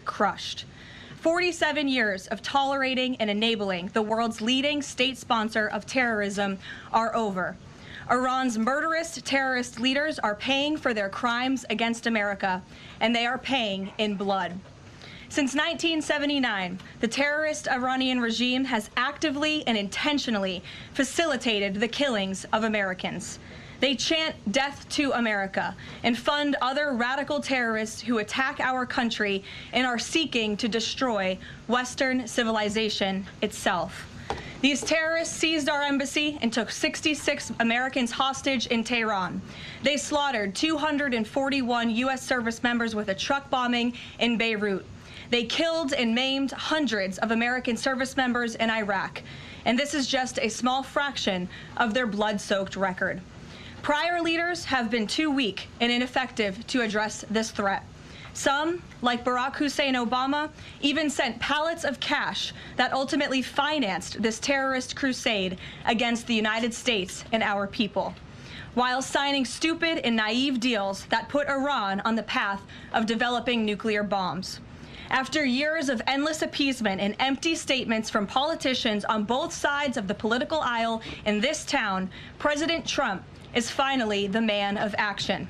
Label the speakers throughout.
Speaker 1: crushed. 47 years of tolerating and enabling the world's leading state sponsor of terrorism are over. Iran's murderous terrorist leaders are paying for their crimes against America, and they are paying in blood. Since 1979, the terrorist Iranian regime has actively and intentionally facilitated the killings of Americans. They chant death to America and fund other radical terrorists who attack our country and are seeking to destroy Western civilization itself. These terrorists seized our embassy and took 66 Americans hostage in Tehran. They slaughtered 241 U.S. service members with a truck bombing in Beirut. They killed and maimed hundreds of American service members in Iraq. And this is just a small fraction of their blood-soaked record. Prior leaders have been too weak and ineffective to address this threat. Some, like Barack Hussein Obama, even sent pallets of cash that ultimately financed this terrorist crusade against the United States and our people, while signing stupid and naive deals that put Iran on the path of developing nuclear bombs. After years of endless appeasement and empty statements from politicians on both sides of the political aisle in this town, President Trump is finally the man of action.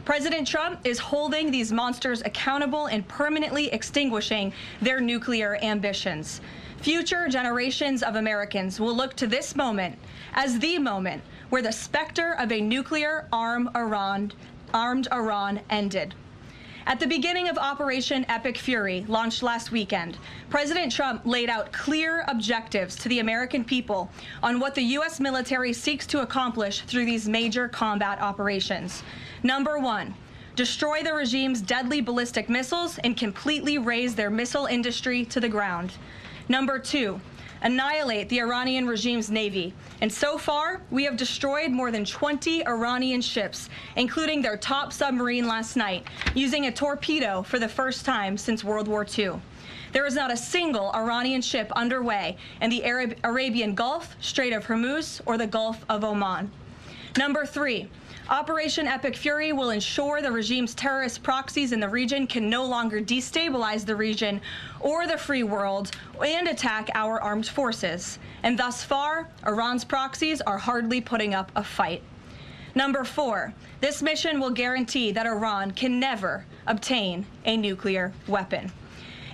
Speaker 1: President Trump is holding these monsters accountable and permanently extinguishing their nuclear ambitions. Future generations of Americans will look to this moment as the moment where the specter of a nuclear armed Iran ended. At the beginning of Operation Epic Fury, launched last weekend, President Trump laid out clear objectives to the American people on what the U.S. military seeks to accomplish through these major combat operations. Number one, destroy the regime's deadly ballistic missiles and completely raze their missile industry to the ground. Number two, annihilate the Iranian regime's navy. And so far, we have destroyed more than 20 Iranian ships, including their top submarine last night, using a torpedo for the first time since World War II. There is not a single Iranian ship underway in the Arabian Gulf, Strait of Hormuz, or the Gulf of Oman. Number three, Operation Epic Fury will ensure the regime's terrorist proxies in the region can no longer destabilize the region or the free world and attack our armed forces. And thus far, Iran's proxies are hardly putting up a fight. Number four, this mission will guarantee that Iran can never obtain a nuclear weapon.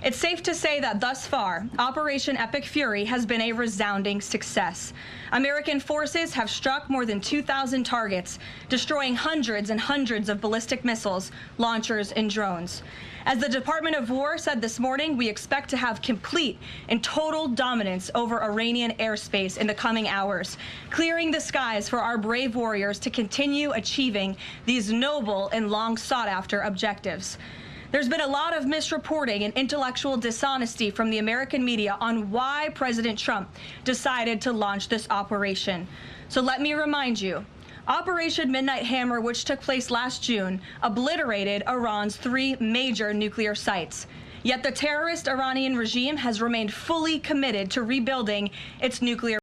Speaker 1: It's safe to say that thus far, Operation Epic Fury has been a resounding success. American forces have struck more than 2,000 targets, destroying hundreds and hundreds of ballistic missiles, launchers, and drones. As the Department of War said this morning, we expect to have complete and total dominance over Iranian airspace in the coming hours, clearing the skies for our brave warriors to continue achieving these noble and long sought-after objectives. There's been a lot of misreporting and intellectual dishonesty from the American media on why President Trump decided to launch this operation. So let me remind you, Operation Midnight Hammer, which took place last June, obliterated Iran's 3 major nuclear sites. Yet the terrorist Iranian regime has remained fully committed to rebuilding its nuclear